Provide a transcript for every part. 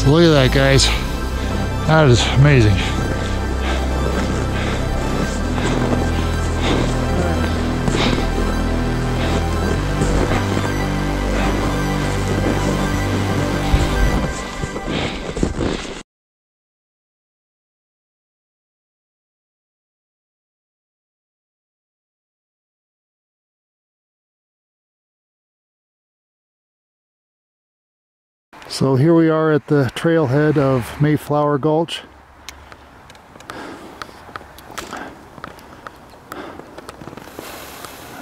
So look at that, guys. That is amazing. So here we are at the trailhead of Mayflower Gulch.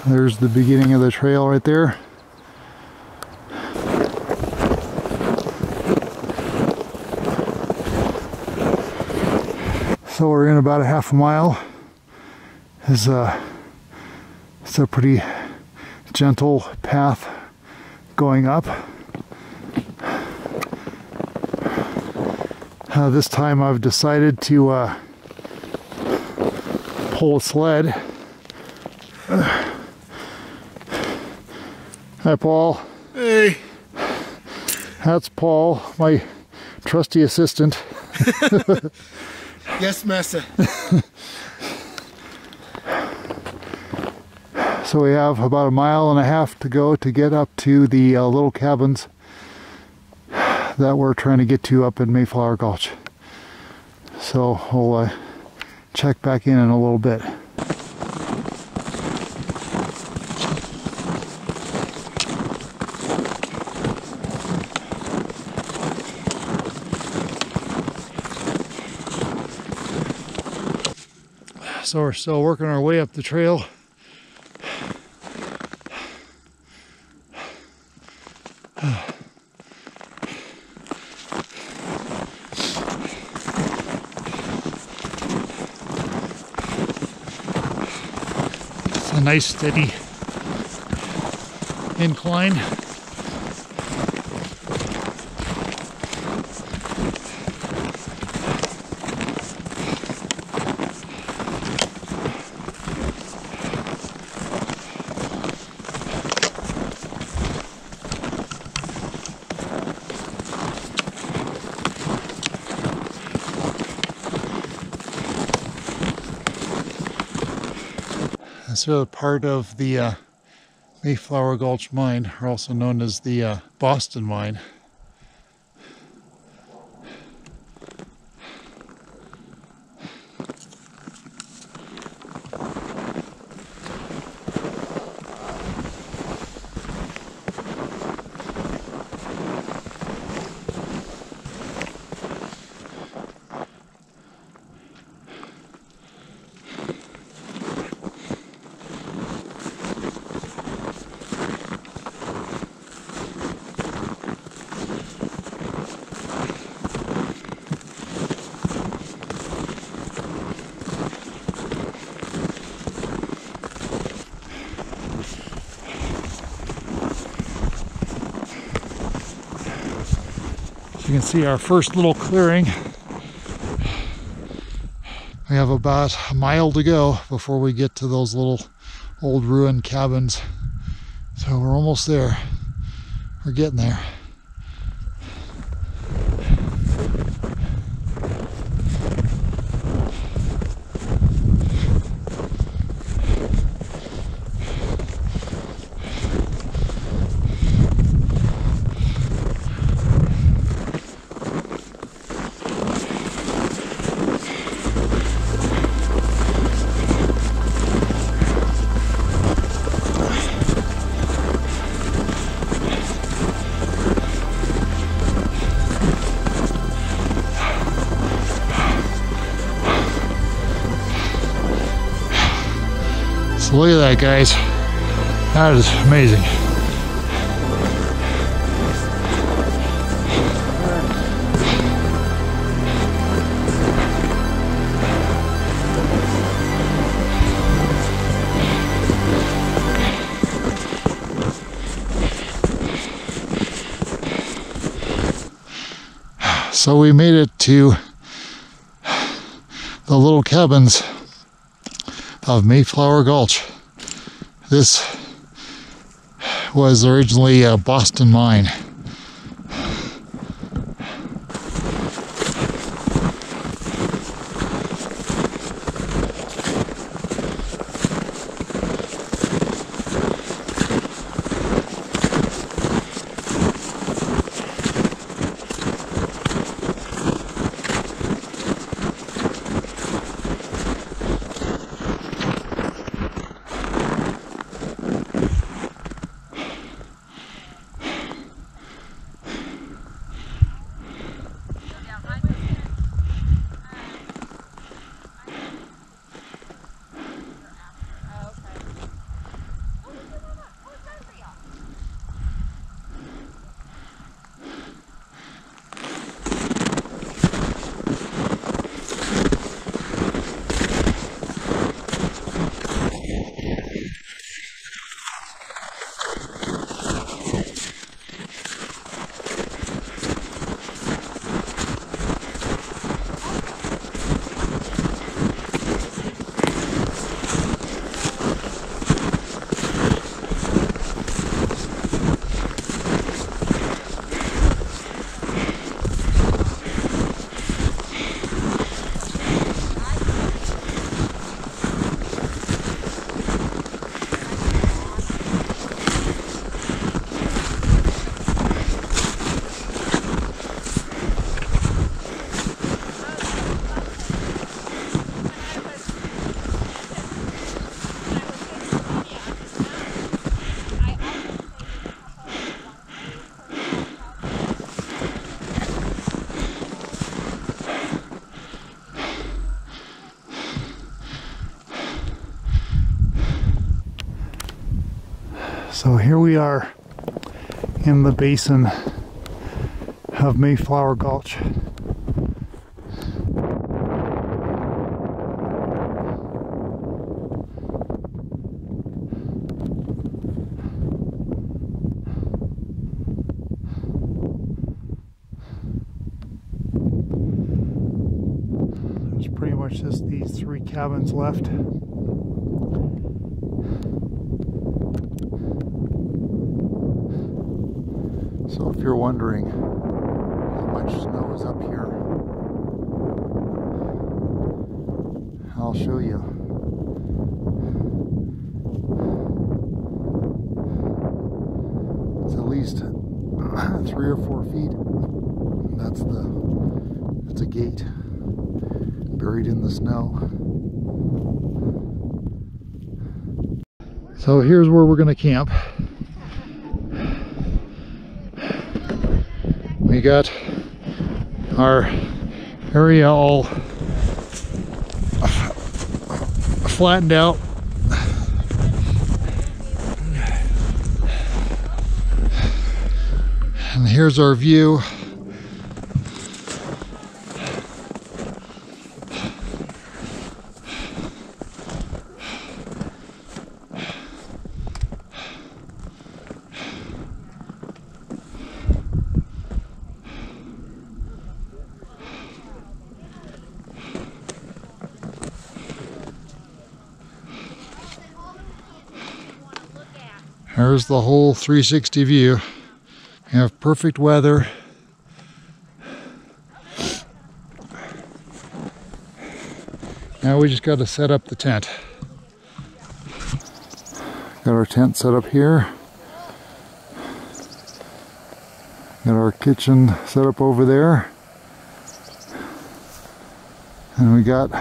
There's the beginning of the trail right there. So we're in about a half a mile. It's a pretty gentle path going up. This time I've decided to pull a sled. Hi, Paul. Hey. That's Paul, my trusty assistant. Yes, master. So we have about a mile and a half to go to get up to the little cabins that we're trying to get to up in Mayflower Gulch. So we'll check back in a little bit. So we're still working our way up the trail. It's a nice steady incline. This is part of the Mayflower Gulch mine, or also known as the Boston mine. You can see our first little clearing. We have about a mile to go before we get to those little old ruined cabins. So we're almost there. We're getting there. So look at that, guys. That is amazing. So we made it to the little cabins of Mayflower Gulch. This was originally a Boston mine. So here we are in the basin of Mayflower Gulch. There's pretty much just these 3 cabins left. So if you're wondering how much snow is up here, I'll show you. It's at least 3 or 4 feet. That's a gate buried in the snow. So here's where we're going to camp. We got our area all flattened out. And here's our view. There's the whole 360 view. You have perfect weather. Now we just got to set up the tent. Got our tent set up here. Got our kitchen set up over there. And we got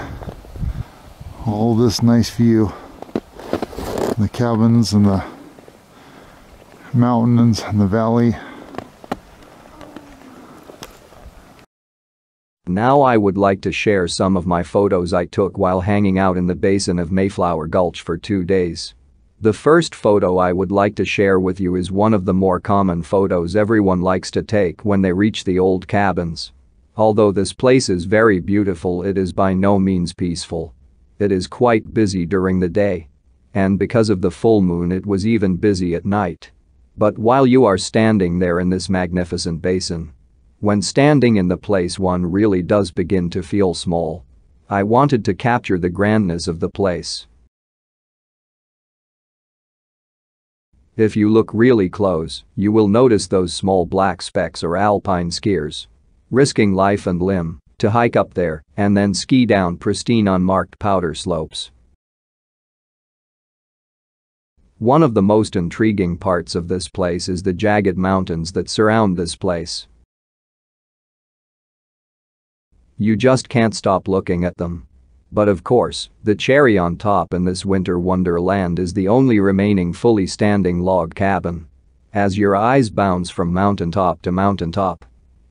all this nice view. The cabins and the mountains and the valley. Now I would like to share some of my photos I took while hanging out in the basin of Mayflower Gulch for 2 days. The first photo I would like to share with you is one of the more common photos everyone likes to take when they reach the old cabins. Although this place is very beautiful, it is by no means peaceful. It is quite busy during the day. And because of the full moon, it was even busy at night. But while you are standing there in this magnificent basin, when standing in the place, one really does begin to feel small. I wanted to capture the grandness of the place. If you look really close, you will notice those small black specks are alpine skiers, risking life and limb to hike up there and then ski down pristine unmarked powder slopes. One of the most intriguing parts of this place is the jagged mountains that surround this place. You just can't stop looking at them. But of course, the cherry on top in this winter wonderland is the only remaining fully standing log cabin. As your eyes bounce from mountaintop to mountaintop,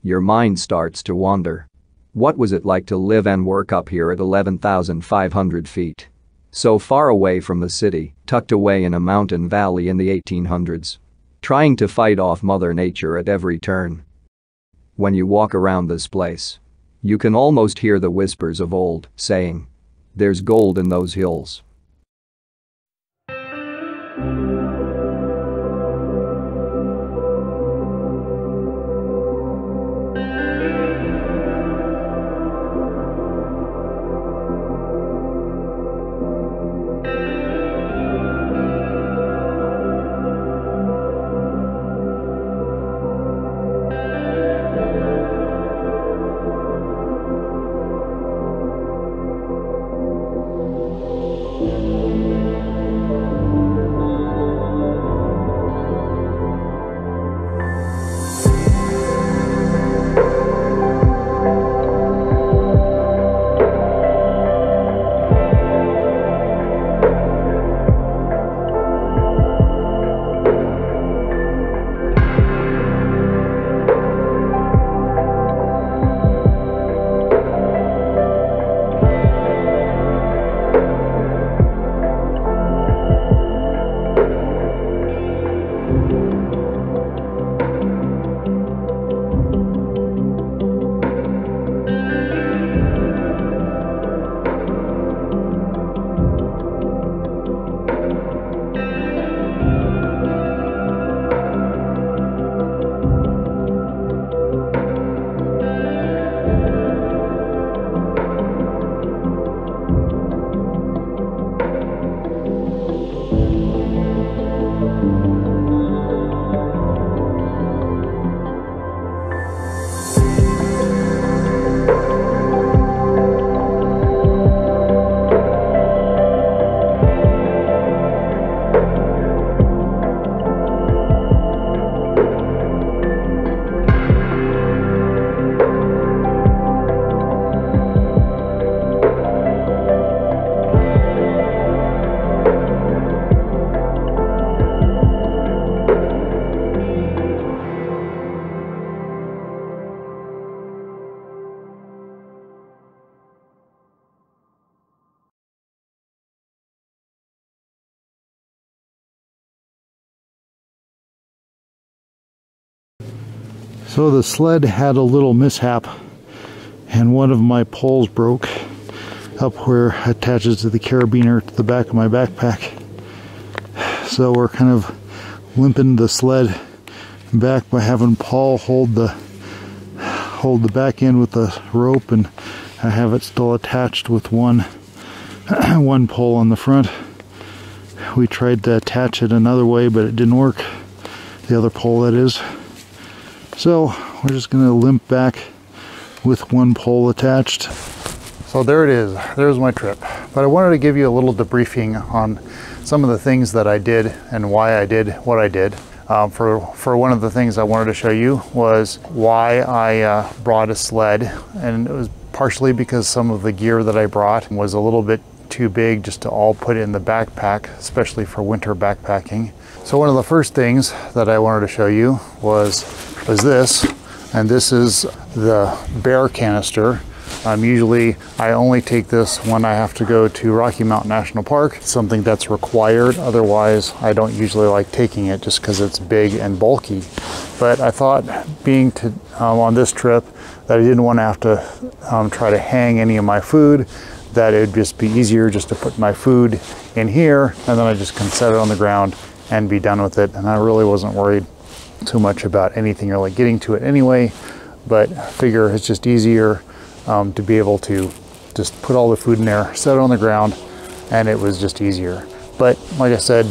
your mind starts to wander. What was it like to live and work up here at 11,500 feet? So far away from the city, tucked away in a mountain valley in the 1800s. Trying to fight off Mother Nature at every turn. When you walk around this place, you can almost hear the whispers of old, saying, "There's gold in those hills." So the sled had a little mishap and one of my poles broke up where it attaches to the carabiner to the back of my backpack. So we're kind of limping the sled back by having Paul hold the back end with the rope, and I have it still attached with one pole on the front. We tried to attach it another way, but it didn't work. The other pole, that is. So we're just going to limp back with one pole attached. So there it is. There's my trip. But I wanted to give you a little debriefing on some of the things that I did and why I did what I did. For one of the things I wanted to show you was why I brought a sled, and it was partially because some of the gear that I brought was a little bit too big just to all put in the backpack, especially for winter backpacking. So one of the first things that I wanted to show you was this, and this is the bear canister. Usually I only take this when I have to go to Rocky Mountain National Park, something that's required. Otherwise, I don't usually like taking it just because it's big and bulky. But I thought, being on this trip, that I didn't want to have to try to hang any of my food, that it would just be easier just to put my food in here, and then I just can set it on the ground and be done with it. And I really wasn't worried too much about anything or like getting to it anyway, but I figure it's just easier to be able to just put all the food in there, set it on the ground, and it was just easier. But like I said,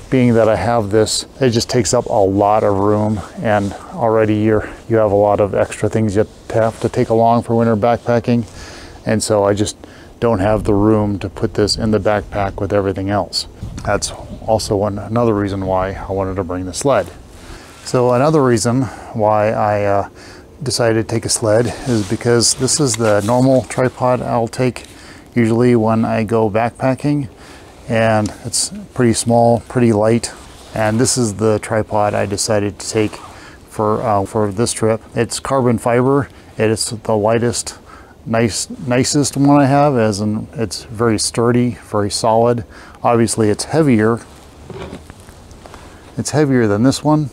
being that I have this, it just takes up a lot of room, and already you have a lot of extra things you have to take along for winter backpacking, and so I just don't have the room to put this in the backpack with everything else. That's also another reason why I wanted to bring the sled. So another reason why I decided to take a sled is because this is the normal tripod I'll take usually when I go backpacking, and it's pretty small, pretty light, and this is the tripod I decided to take for this trip. It's carbon fiber. It is the lightest, nicest one I have, as in it's very sturdy, very solid. Obviously it's heavier than this one,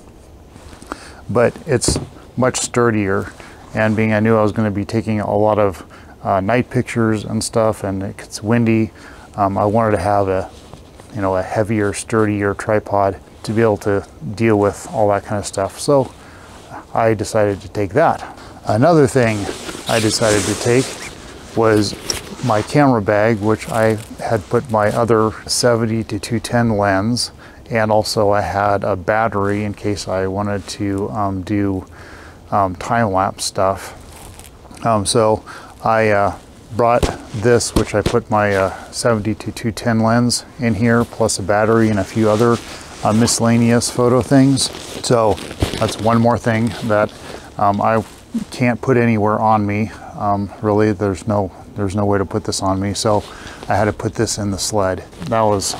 but it's much sturdier. And being I knew I was going to be taking a lot of night pictures and stuff, and it's windy, I wanted to have a heavier, sturdier tripod to be able to deal with all that kind of stuff. So I decided to take that. Another thing I decided to take was my camera bag, which I had put my other 70 to 210 lens, and also I had a battery in case I wanted to do time-lapse stuff. So I brought this, which I put my 70 to 210 lens in here, plus a battery and a few other miscellaneous photo things. So that's one more thing that I can't put anywhere on me. Really, there's no way to put this on me, so I had to put this in the sled. That was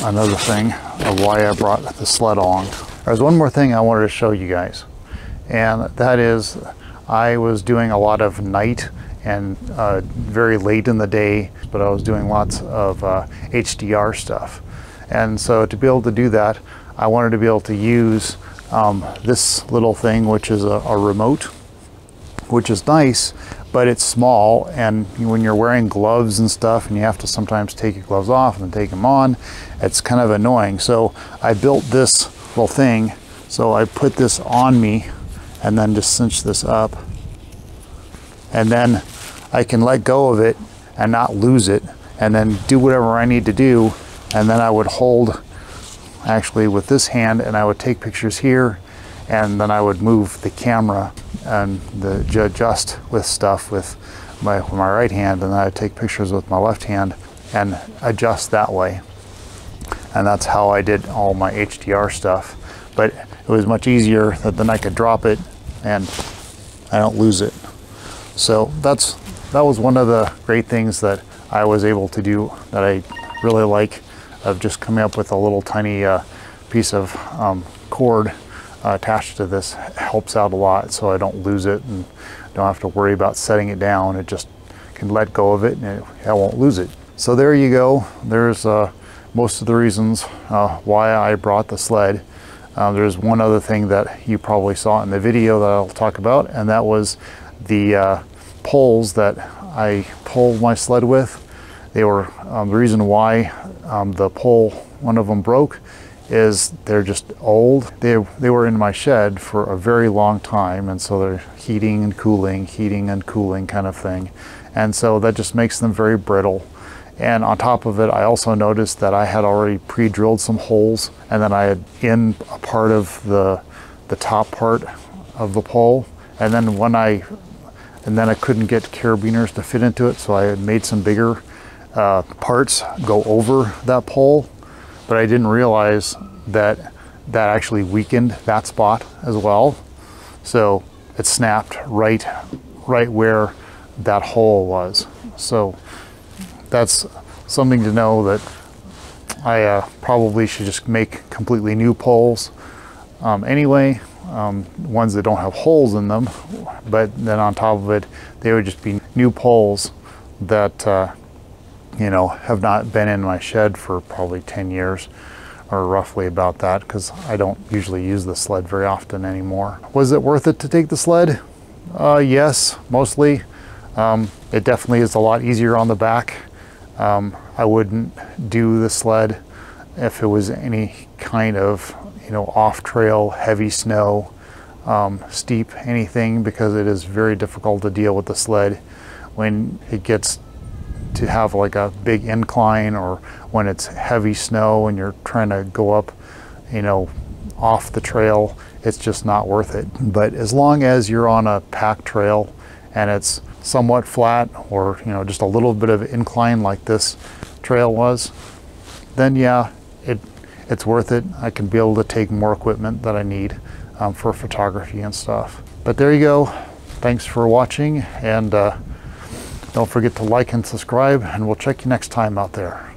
another thing of why I brought the sled along. There's one more thing I wanted to show you guys, and that is I was doing a lot of night and very late in the day, but I was doing lots of HDR stuff. And so to be able to do that, I wanted to be able to use this little thing, which is a remote, which is nice, but it's small, and when you're wearing gloves and stuff and you have to sometimes take your gloves off and then take them on, it's kind of annoying. So I built this little thing, so I put this on me and then just cinch this up, and then I can let go of it and not lose it, and then do whatever I need to do. And then I would hold actually with this hand, and I would take pictures here, and then I would move the camera and adjust with stuff with my right hand, and then I'd take pictures with my left hand and adjust that way. And that's how I did all my HDR stuff. But it was much easier that then I could drop it and I don't lose it. So that was one of the great things that I was able to do, that I really like, of just coming up with a little tiny piece of cord attached to this. Helps out a lot, so I don't lose it and don't have to worry about setting it down. It just can let go of it and I won't lose it. So there you go. There's most of the reasons why I brought the sled. There's one other thing that you probably saw in the video that I'll talk about, and that was the poles that I pulled my sled with. They were, the reason why the pole, one of them broke, is they're just old. They were in my shed for a very long time, and so they're heating and cooling kind of thing. And so that just makes them very brittle. And on top of it, I also noticed that I had already pre-drilled some holes, and then I had in a part of the top part of the pole. And then I couldn't get carabiners to fit into it, so I had made some bigger parts go over that pole. But I didn't realize that that actually weakened that spot as well. So it snapped right where that hole was. So that's something to know, that I probably should just make completely new poles anyway, ones that don't have holes in them. But then on top of it, they would just be new poles that you know, have not been in my shed for probably 10 years, or roughly about that, because I don't usually use the sled very often anymore. Was it worth it to take the sled? Yes, mostly. It definitely is a lot easier on the back. I wouldn't do the sled if it was any kind of, you know, off-trail, heavy snow, steep anything, because it is very difficult to deal with the sled when it gets to have like a big incline, or when it's heavy snow and you're trying to go up, you know, off the trail. It's just not worth it. But as long as you're on a packed trail and it's somewhat flat, or, you know, just a little bit of incline like this trail was, then yeah, it's worth it. I can be able to take more equipment that I need for photography and stuff. But there you go. Thanks for watching, and don't forget to like and subscribe, and we'll check you next time out there.